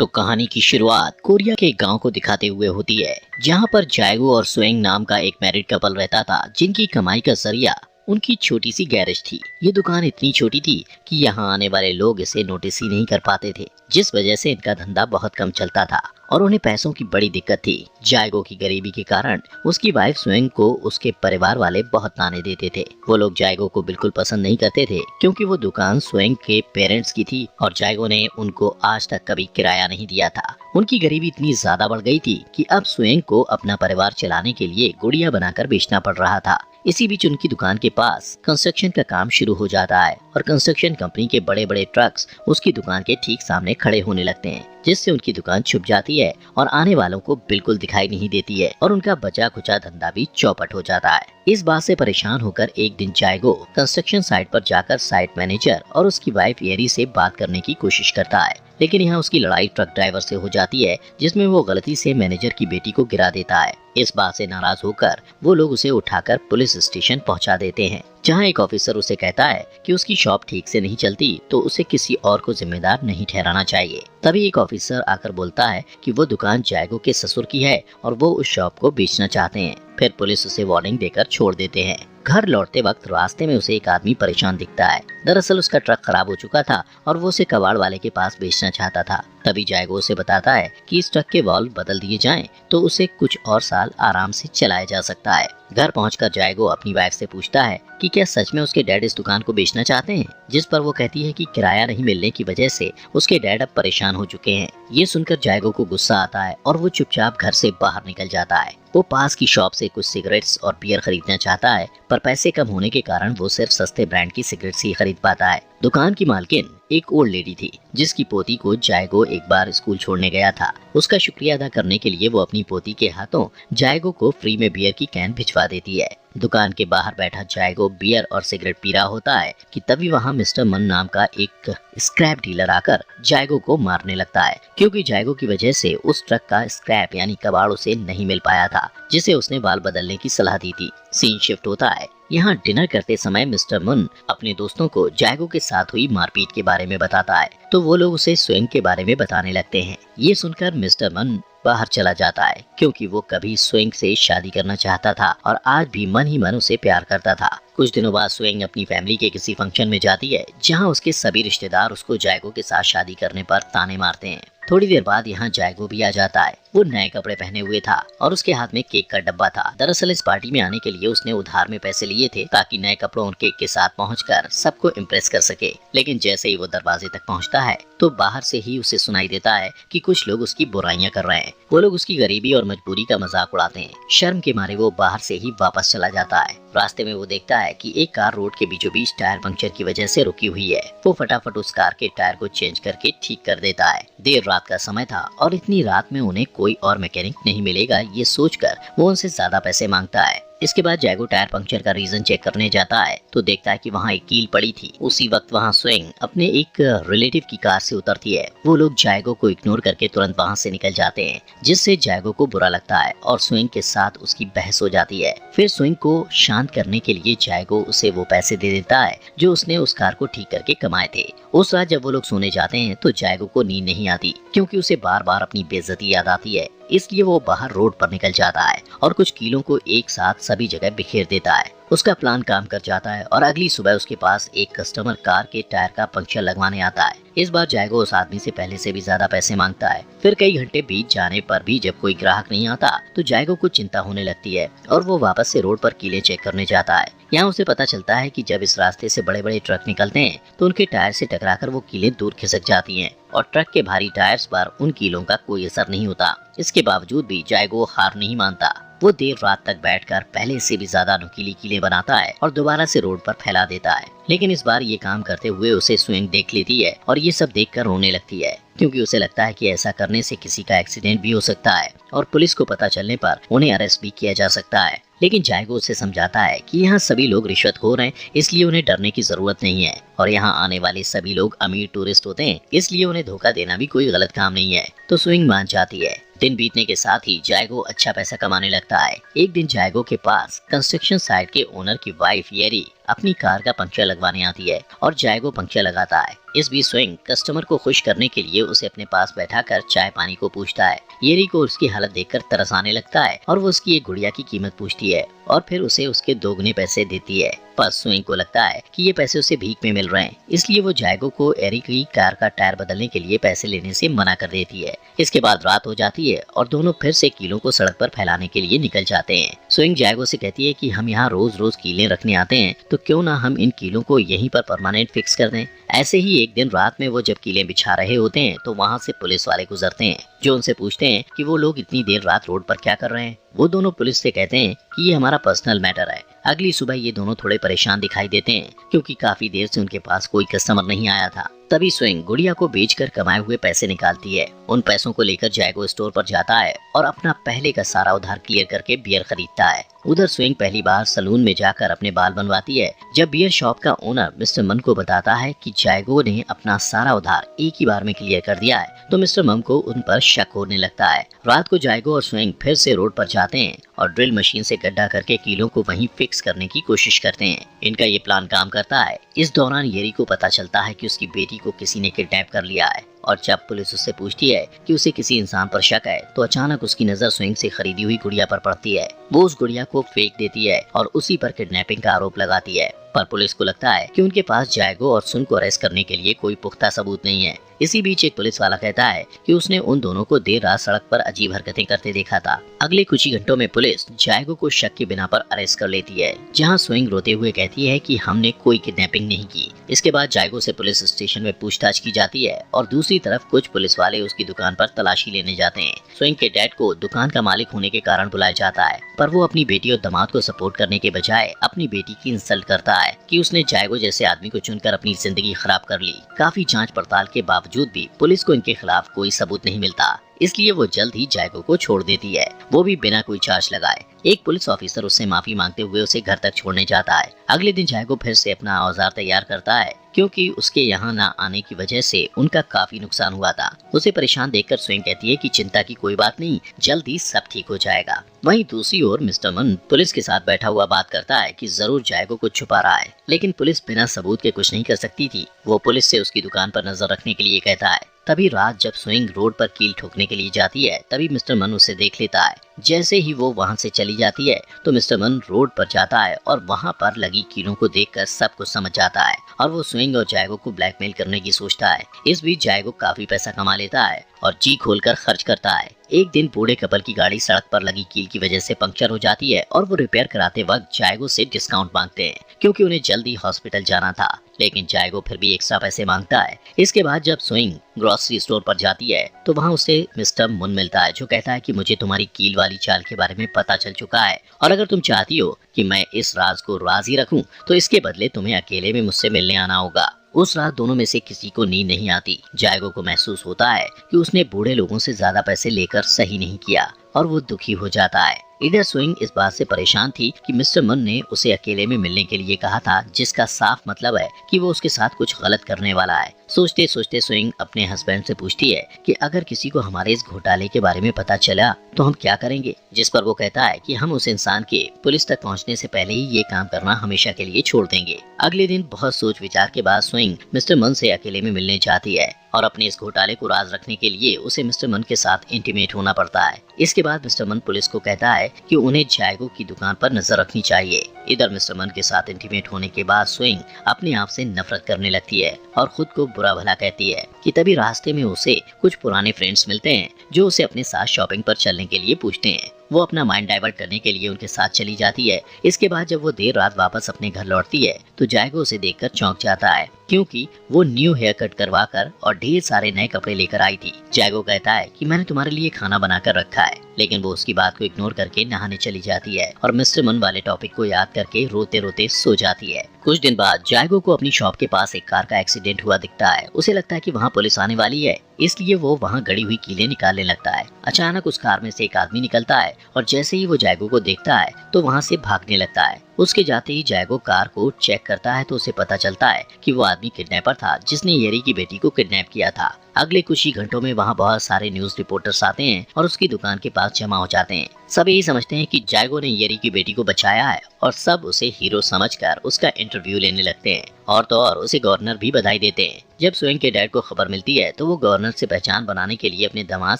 तो कहानी की शुरुआत कोरिया के एक गांव को दिखाते हुए होती है, जहां पर जायगो और स्वेंग नाम का एक मैरिड कपल रहता था, जिनकी कमाई का जरिया उनकी छोटी सी गैरेज थी। ये दुकान इतनी छोटी थी कि यहाँ आने वाले लोग इसे नोटिस ही नहीं कर पाते थे, जिस वजह से इनका धंधा बहुत कम चलता था और उन्हें पैसों की बड़ी दिक्कत थी। जायगो की गरीबी के कारण उसकी वाइफ स्वेंग को उसके परिवार वाले बहुत ताने देते थे। वो लोग जायगो को बिल्कुल पसंद नहीं करते थे, क्योंकि वो दुकान स्वेंग के पेरेंट्स की थी और जायगो ने उनको आज तक कभी किराया नहीं दिया था। उनकी गरीबी इतनी ज्यादा बढ़ गई थी कि अब स्वेंग को अपना परिवार चलाने के लिए गुड़िया बनाकर बेचना पड़ रहा था। इसी बीच उनकी दुकान के पास कंस्ट्रक्शन का काम शुरू हो जाता है और कंस्ट्रक्शन कंपनी के बड़े बड़े ट्रक्स उसकी दुकान के ठीक सामने खड़े होने लगते हैं, जिससे उनकी दुकान छुप जाती है और आने वालों को बिल्कुल दिखाई नहीं देती है और उनका बचा खुचा धंधा भी चौपट हो जाता है। इस बात से परेशान होकर एक दिन जायगो कंस्ट्रक्शन साइट पर जाकर साइट मैनेजर और उसकी वाइफ येरी से बात करने की कोशिश करता है, लेकिन यहाँ उसकी लड़ाई ट्रक ड्राइवर से हो जाती है, जिसमें वो गलती से मैनेजर की बेटी को गिरा देता है। इस बात से नाराज होकर वो लोग उसे उठाकर पुलिस स्टेशन पहुंचा देते हैं, जहां एक ऑफिसर उसे कहता है कि उसकी शॉप ठीक से नहीं चलती तो उसे किसी और को जिम्मेदार नहीं ठहराना चाहिए। तभी एक ऑफिसर आकर बोलता है कि वो दुकान जायगो के ससुर की है और वो उस शॉप को बेचना चाहते हैं। फिर पुलिस उसे वार्निंग देकर छोड़ देते हैं। घर लौटते वक्त रास्ते में उसे एक आदमी परेशान दिखता है। दरअसल उसका ट्रक खराब हो चुका था और वो उसे कबाड़ वाले के पास बेचना चाहता था। तभी जायगो उसे बताता है कि इस ट्रक के वाल्व बदल दिए जाएं तो उसे कुछ और साल आराम से चलाया जा सकता है। घर पहुंचकर जायगो अपनी वाइफ से पूछता है कि क्या सच में उसके डैड इस दुकान को बेचना चाहते हैं, जिस पर वो कहती है कि किराया नहीं मिलने की वजह से उसके डैड अब परेशान हो चुके हैं। ये सुनकर जायगो को गुस्सा आता है और वो चुपचाप घर से बाहर निकल जाता है। वो पास की शॉप से कुछ सिगरेट्स और बियर खरीदना चाहता है, पर पैसे कम होने के कारण वो सिर्फ सस्ते ब्रांड की सिगरेट्स ही खरीद पाता है। दुकान की मालकिन एक ओल्ड लेडी थी, जिसकी पोती को जायगो एक बार स्कूल छोड़ने गया था। उसका शुक्रिया अदा करने के लिए वो अपनी पोती के हाथों जायगो को फ्री में बियर की कैन भिजवा देती है। दुकान के बाहर बैठा जायगो बियर और सिगरेट पी रहा होता है कि तभी वहाँ मिस्टर मन नाम का एक स्क्रैप डीलर आकर जायगो को मारने लगता है, क्योंकि जायगो की वजह से उस ट्रक का स्क्रैप यानी कबाड़ उसे नहीं मिल पाया था, जिसे उसने बाल बदलने की सलाह दी थी। सीन शिफ्ट होता है। यहाँ डिनर करते समय मिस्टर मुन अपने दोस्तों को जायगो के साथ हुई मारपीट के बारे में बताता है, तो वो लोग उसे स्वेंग के बारे में बताने लगते हैं। ये सुनकर मिस्टर मुन बाहर चला जाता है, क्योंकि वो कभी स्वेंग से शादी करना चाहता था और आज भी मन ही मन उसे प्यार करता था। कुछ दिनों बाद स्वेंग अपनी फैमिली के किसी फंक्शन में जाती है, जहाँ उसके सभी रिश्तेदार उसको जायगो के साथ शादी करने पर ताने मारते हैं। थोड़ी देर बाद यहाँ जायगो भी आ जाता है। वो नए कपड़े पहने हुए था और उसके हाथ में केक का डब्बा था। दरअसल इस पार्टी में आने के लिए उसने उधार में पैसे लिए थे, ताकि नए कपड़ों और केक के साथ पहुंचकर सबको इम्प्रेस कर सके। लेकिन जैसे ही वो दरवाजे तक पहुंचता है तो बाहर से ही उसे सुनाई देता है कि कुछ लोग उसकी बुराइयां कर रहे हैं। वो लोग उसकी गरीबी और मजबूरी का मजाक उड़ाते हैं। शर्म के मारे वो बाहर से ही वापस चला जाता है। रास्ते में वो देखता है कि एक कार रोड के बीचों बीच टायर पंक्चर की वजह से रुकी हुई है। वो फटाफट उस कार के टायर को चेंज करके ठीक कर देता है। देर रात का समय था और इतनी रात में उन्हें कोई और मैकेनिक नहीं मिलेगा, ये सोचकर वो उनसे ज्यादा पैसे मांगता है। इसके बाद जायगो टायर पंक्चर का रीजन चेक करने जाता है तो देखता है कि वहाँ एक कील पड़ी थी। उसी वक्त वहाँ स्वेंग अपने एक रिलेटिव की कार से उतरती है। वो लोग जायगो को इग्नोर करके तुरंत वहाँ से निकल जाते हैं, जिससे जायगो को बुरा लगता है और स्वेंग के साथ उसकी बहस हो जाती है। फिर स्वेंग को शांत करने के लिए जायगो उसे वो पैसे दे देता है जो उसने उस कार को ठीक करके कमाए थे। उस रात जब वो लोग सोने जाते हैं तो जायगो को नींद नहीं आती, क्योंकि उसे बार बार अपनी बेइज्जती याद आती है। इसलिए वो बाहर रोड पर निकल जाता है और कुछ कीलों को एक साथ सभी जगह बिखेर देता है। उसका प्लान काम कर जाता है और अगली सुबह उसके पास एक कस्टमर कार के टायर का पंक्चर लगवाने आता है। इस बार जायगो उस आदमी से पहले से भी ज्यादा पैसे मांगता है। फिर कई घंटे बीत जाने पर भी जब कोई ग्राहक नहीं आता तो जायगो को चिंता होने लगती है और वो वापस से रोड पर कीले चेक करने जाता है। यहाँ उसे पता चलता है कि जब इस रास्ते से बड़े बड़े ट्रक निकलते हैं तो उनके टायर से टकराकर वो कीलें दूर खिसक जाती हैं और ट्रक के भारी टायर्स पर उन कीलों का कोई असर नहीं होता। इसके बावजूद भी जायगो हार नहीं मानता। वो देर रात तक बैठकर पहले से भी ज्यादा नुकीली कीलें बनाता है और दोबारा से रोड पर फैला देता है। लेकिन इस बार ये काम करते हुए उसे स्वेंग देख लेती है और ये सब देखकर रोने लगती है, क्योंकि उसे लगता है कि ऐसा करने से किसी का एक्सीडेंट भी हो सकता है और पुलिस को पता चलने पर उन्हें अरेस्ट भी किया जा सकता है। लेकिन जायगो उसे समझाता है कि यहाँ सभी लोग रिश्वतखोर हैं, इसलिए उन्हें डरने की जरूरत नहीं है और यहाँ आने वाले सभी लोग अमीर टूरिस्ट होते हैं, इसलिए उन्हें धोखा देना भी कोई गलत काम नहीं है। तो स्वेंग मान जाती है। दिन बीतने के साथ ही जायगो अच्छा पैसा कमाने लगता है। एक दिन जायगो के पास कंस्ट्रक्शन साइट के ओनर की वाइफ येरी अपनी कार का पंक्चर लगवाने आती है और जायगो पंक्चर लगाता है। इस बीच स्विंग कस्टमर को खुश करने के लिए उसे अपने पास बैठाकर चाय पानी को पूछता है। येरी को उसकी हालत देखकर तरस आने लगता है और वो उसकी एक गुड़िया की कीमत पूछती है और फिर उसे उसके दोगुने पैसे देती है। पर स्विंग को लगता है कि ये पैसे उसे भीख में मिल रहे हैं, इसलिए वो जायगो को एरी की कार का टायर बदलने के लिए पैसे लेने से मना कर देती है। इसके बाद रात हो जाती है और दोनों फिर से कीलों को सड़क पर फैलाने के लिए निकल जाते हैं। स्विंग जायगो से कहती है कि हम यहाँ रोज रोज कीलें रखने आते हैं, तो क्यों ना हम इन कीलों को यहीं पर परमानेंट फिक्स कर दें। ऐसे ही एक दिन रात में वो जब कीलें बिछा रहे होते हैं तो वहाँ से पुलिस वाले गुजरते हैं, जो उनसे पूछते हैं कि वो लोग इतनी देर रात रोड पर क्या कर रहे हैं। वो दोनों पुलिस से कहते हैं कि ये हमारा पर्सनल मैटर है। अगली सुबह ये दोनों थोड़े परेशान दिखाई देते हैं क्योंकि काफी देर से उनके पास कोई कस्टमर नहीं आया था। तभी स्विंग गुड़िया को बेचकर कमाए हुए पैसे निकालती है। उन पैसों को लेकर जायगो स्टोर पर जाता है और अपना पहले का सारा उधार क्लियर करके बियर खरीदता है। उधर स्विंग पहली बार सलून में जाकर अपने बाल बनवाती है। जब बियर शॉप का ओनर मिस्टर मन को बताता है कि जायगो ने अपना सारा उधार एक ही बार में क्लियर कर दिया है, तो मिस्टर मम को उन पर शक होने लगता है। रात को जायगो और स्विंग फिर से रोड पर जाते हैं और ड्रिल मशीन से गड्ढा करके कीलों को वहीं फिक्स करने की कोशिश करते हैं। इनका ये प्लान काम करता है। इस दौरान येरी को पता चलता है कि उसकी बेटी को किसी ने किडनैप कर लिया है और जब पुलिस उससे पूछती है कि उसे किसी इंसान पर शक है, तो अचानक उसकी नजर स्विंग से खरीदी हुई गुड़िया पर पड़ती है। वो उस गुड़िया को फेंक देती है और उसी पर किडनैपिंग का आरोप लगाती है। पर पुलिस को लगता है कि उनके पास जायगो और सुन को अरेस्ट करने के लिए कोई पुख्ता सबूत नहीं है। इसी बीच एक पुलिस वाला कहता है कि उसने उन दोनों को देर रात सड़क पर अजीब हरकतें करते देखा था। अगले कुछ ही घंटों में पुलिस जायगो को शक के बिना पर अरेस्ट कर लेती है, जहां स्विंग रोते हुए कहती है कि हमने कोई किडनैपिंग नहीं की। इसके बाद जायगो से पुलिस स्टेशन में पूछताछ की जाती है और दूसरी तरफ कुछ पुलिस वाले उसकी दुकान पर तलाशी लेने जाते हैं। स्विंग के डैड को दुकान का मालिक होने के कारण बुलाया जाता है, पर वो अपनी बेटी और दामाद को सपोर्ट करने के बजाय अपनी बेटी की इंसल्ट करता है कि उसने जायगो जैसे आदमी को चुनकर अपनी जिंदगी खराब कर ली। काफी जांच पड़ताल के बावजूद भी पुलिस को इनके खिलाफ कोई सबूत नहीं मिलता, इसलिए वो जल्द ही जायगो को छोड़ देती है, वो भी बिना कोई चार्ज लगाए। एक पुलिस ऑफिसर उससे माफी मांगते हुए उसे घर तक छोड़ने जाता है। अगले दिन जायगो फिर से अपना औजार तैयार करता है क्योंकि उसके यहाँ न आने की वजह से उनका काफी नुकसान हुआ था। उसे परेशान देखकर स्विंग कहती है कि चिंता की कोई बात नहीं, जल्द ही सब ठीक हो जाएगा। वहीं दूसरी ओर मिस्टर मन पुलिस के साथ बैठा हुआ बात करता है कि जरूर जायगो कुछ छुपा रहा है, लेकिन पुलिस बिना सबूत के कुछ नहीं कर सकती थी। वो पुलिस से उसकी दुकान पर नजर रखने के लिए कहता है। तभी रात जब स्विंग रोड पर कील ठोकने के लिए जाती है, तभी मिस्टर मन उसे देख लेता है। जैसे ही वो वहाँ से चली जाती है तो मिस्टर मन रोड पर जाता है और वहाँ पर लगी कीलों को देखकर सब कुछ समझ जाता है और वो स्विंग और जायगो को ब्लैकमेल करने की सोचता है। इस बीच जायगो काफी पैसा कमा लेता है और जी खोलकर खर्च करता है। एक दिन बूढ़े कपल की गाड़ी सड़क पर लगी कील की वजह से पंक्चर हो जाती है और वो रिपेयर कराते वक्त जायगो से डिस्काउंट मांगते हैं क्योंकि उन्हें जल्दी हॉस्पिटल जाना था, लेकिन जायगो फिर भी एक्स्ट्रा पैसे मांगता है। इसके बाद जब स्विंग ग्रोसरी स्टोर पर जाती है तो वहाँ उसे मिस्टर मुन मिलता है, जो कहता है कि मुझे तुम्हारी कील वाली चाल के बारे में पता चल चुका है और अगर तुम चाहती हो कि मैं इस राज को राज ही रखूं तो इसके बदले तुम्हें अकेले में मुझसे मिलने आना होगा। उस रात दोनों में से किसी को नींद नहीं आती। जायगो को महसूस होता है कि उसने बूढ़े लोगों से ज्यादा पैसे लेकर सही नहीं किया और वो दुखी हो जाता है। इधर स्विंग इस बात से परेशान थी कि मिस्टर मन ने उसे अकेले में मिलने के लिए कहा था, जिसका साफ मतलब है कि वो उसके साथ कुछ गलत करने वाला है। सोचते सोचते स्विंग अपने हस्बैंड से पूछती है कि अगर किसी को हमारे इस घोटाले के बारे में पता चला तो हम क्या करेंगे, जिस पर वो कहता है कि हम उस इंसान के पुलिस तक पहुंचने से पहले ही ये काम करना हमेशा के लिए छोड़ देंगे। अगले दिन बहुत सोच विचार के बाद स्विंग मिस्टर मन से अकेले में मिलने जाती है और अपने इस घोटाले को राज रखने के लिए उसे मिस्टर मन के साथ इंटीमेट होना पड़ता है। इसके बाद मिस्टर मन पुलिस को कहता है कि उन्हें जायगो की दुकान पर नजर रखनी चाहिए। इधर मिस्टर मन के साथ इंटीमेट होने के बाद स्विंग अपने आप से नफरत करने लगती है और खुद को बुरा भला कहती है कि तभी रास्ते में उसे कुछ पुराने फ्रेंड्स मिलते हैं जो उसे अपने साथ शॉपिंग पर चलने के लिए पूछते हैं। वो अपना माइंड डाइवर्ट करने के लिए उनके साथ चली जाती है। इसके बाद जब वो देर रात वापस अपने घर लौटती है तो जायगो उसे देखकर चौंक जाता है क्योंकि वो न्यू हेयर कट करवा कर और ढेर सारे नए कपड़े लेकर आई थी। जायगो कहता है कि मैंने तुम्हारे लिए खाना बनाकर रखा है, लेकिन वो उसकी बात को इग्नोर करके नहाने चली जाती है और मिस्टर मन वाले टॉपिक को याद करके रोते रोते सो जाती है। कुछ दिन बाद जायगो को अपनी शॉप के पास एक कार का एक्सीडेंट हुआ दिखता है। उसे लगता है कि वहाँ पुलिस आने वाली है, इसलिए वो वहाँ गड़ी हुई कीलें निकालने लगता है। अचानक उस कार में से एक आदमी निकलता है और जैसे ही वो जायगो को देखता है तो वहाँ से भागने लगता है। उसके जाते ही जायगो कार को चेक करता है तो उसे पता चलता है कि वो आदमी किडनैपर था जिसने येरी की बेटी को किडनैप किया था। अगले कुछ ही घंटों में वहाँ बहुत सारे न्यूज रिपोर्टर्स आते हैं और उसकी दुकान के पास जमा हो जाते हैं। सभी यही समझते हैं कि जायगो ने येरी की बेटी को बचाया है और सब उसे हीरो समझकर उसका इंटरव्यू लेने लगते हैं। और तो और उसे गवर्नर भी बधाई देते हैं। जब स्वेंग के डैड को खबर मिलती है तो वो गवर्नर से पहचान बनाने के लिए अपने दामाद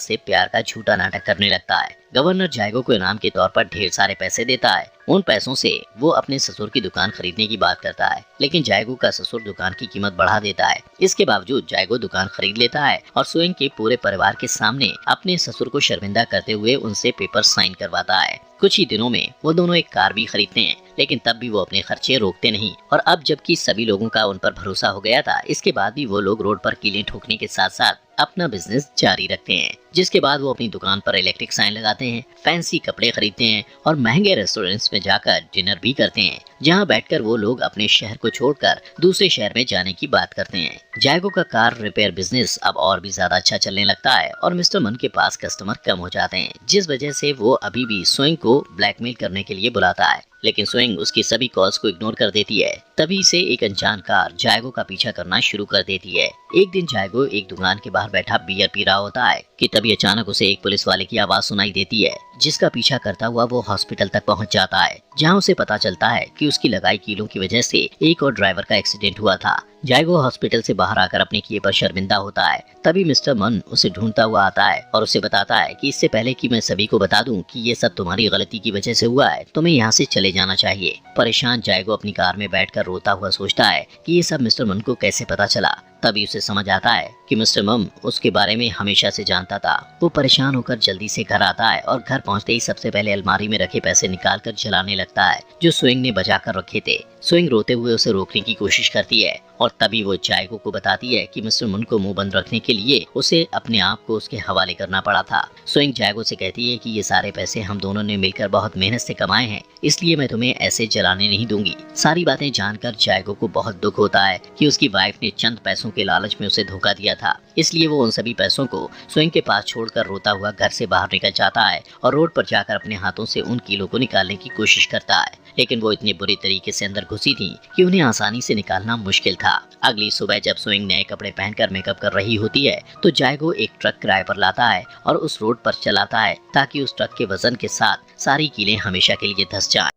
से प्यार का झूठा नाटक करने लगता है। गवर्नर जायगो को इनाम के तौर पर ढेर सारे पैसे देता है। उन पैसों से वो अपने ससुर की दुकान खरीदने की बात करता है, लेकिन जायगो का ससुर दुकान की कीमत बढ़ा देता है। इसके बावजूद जायगो दुकान खरीद लेता है और स्वेंग के पूरे परिवार के सामने अपने ससुर को शर्मिंदा करते हुए उनसे पेपर साइन करवाता है। कुछ ही दिनों में वो दोनों एक कार भी खरीदते हैं, लेकिन तब भी वो अपने खर्चे रोकते नहीं। और अब जबकि सभी लोगों का उन पर भरोसा हो गया था, इसके बाद भी वो लोग रोड पर कीलें ठोकने के साथ साथ अपना बिजनेस जारी रखते हैं। जिसके बाद वो अपनी दुकान पर इलेक्ट्रिक साइन लगाते हैं, फैंसी कपड़े खरीदते हैं और महंगे रेस्टोरेंट्स में जाकर डिनर भी करते हैं, जहां बैठकर वो लोग अपने शहर को छोड़कर दूसरे शहर में जाने की बात करते हैं। जायगो का कार रिपेयर बिजनेस अब और भी ज्यादा अच्छा चलने लगता है और मिस्टर मन के पास कस्टमर कम हो जाते हैं, जिस वजह से वो अभी भी स्वेंग को ब्लैकमेल करने के लिए बुलाता है। लेकिन स्वेंग उसकी सभी कॉल्स को इग्नोर कर देती है। तभी से एक अनजान कार जायगो का पीछा करना शुरू कर देती है। एक दिन जायगो एक दुकान के बाहर बैठा बियर पी रहा होता है कि तभी अचानक उसे एक पुलिस वाले की आवाज सुनाई देती है, जिसका पीछा करता हुआ वो हॉस्पिटल तक पहुंच जाता है, जहां उसे पता चलता है कि उसकी लगाई कीलों की वजह से एक और ड्राइवर का एक्सीडेंट हुआ था। जायगो हॉस्पिटल से बाहर आकर अपने किए पर शर्मिंदा होता है। तभी मिस्टर मन उसे ढूंढता हुआ आता है और उसे बताता है कि इससे पहले कि मैं सभी को बता दूं कि ये सब तुम्हारी गलती की वजह से हुआ है, तुम्हें यहाँ से चले जाना चाहिए। परेशान जायगो अपनी कार में बैठकर रोता हुआ सोचता है कि ये सब मिस्टर मन को कैसे पता चला। तभी उसे समझ आता है कि मिस्टर मम उसके बारे में हमेशा से जानता था। वो परेशान होकर जल्दी से घर आता है और घर पहुंचते ही सबसे पहले अलमारी में रखे पैसे निकालकर जलाने लगता है, जो स्वेंग ने बचा कर रखे थे। स्वेंग रोते हुए उसे रोकने की कोशिश करती है और तभी वो जायगो को बताती है कि मिस्टर मुन को मुंह बंद रखने के लिए उसे अपने आप को उसके हवाले करना पड़ा था। स्वेंग जायगो से कहती है कि ये सारे पैसे हम दोनों ने मिलकर बहुत मेहनत से कमाए हैं, इसलिए मैं तुम्हें ऐसे जलाने नहीं दूंगी। सारी बातें जानकर जायगो को बहुत दुख होता है कि उसकी वाइफ ने चंद पैसों के लालच में उसे धोखा दिया था। इसलिए वो उन सभी पैसों को स्वेंग के पास छोड़कर रोता हुआ घर से बाहर निकल जाता है और रोड पर जाकर अपने हाथों से उन कीलों को निकालने की कोशिश करता है, लेकिन वो इतनी बुरी तरीके से अंदर घुसी थी कि उन्हें आसानी से निकालना मुश्किल था। अगली सुबह जब स्वेंग नए कपड़े पहनकर मेकअप कर रही होती है तो जायगो एक ट्रक किराए पर लाता है और उस रोड पर चलाता है ताकि उस ट्रक के वजन के साथ सारी कीलें हमेशा के लिए धंस जाएं।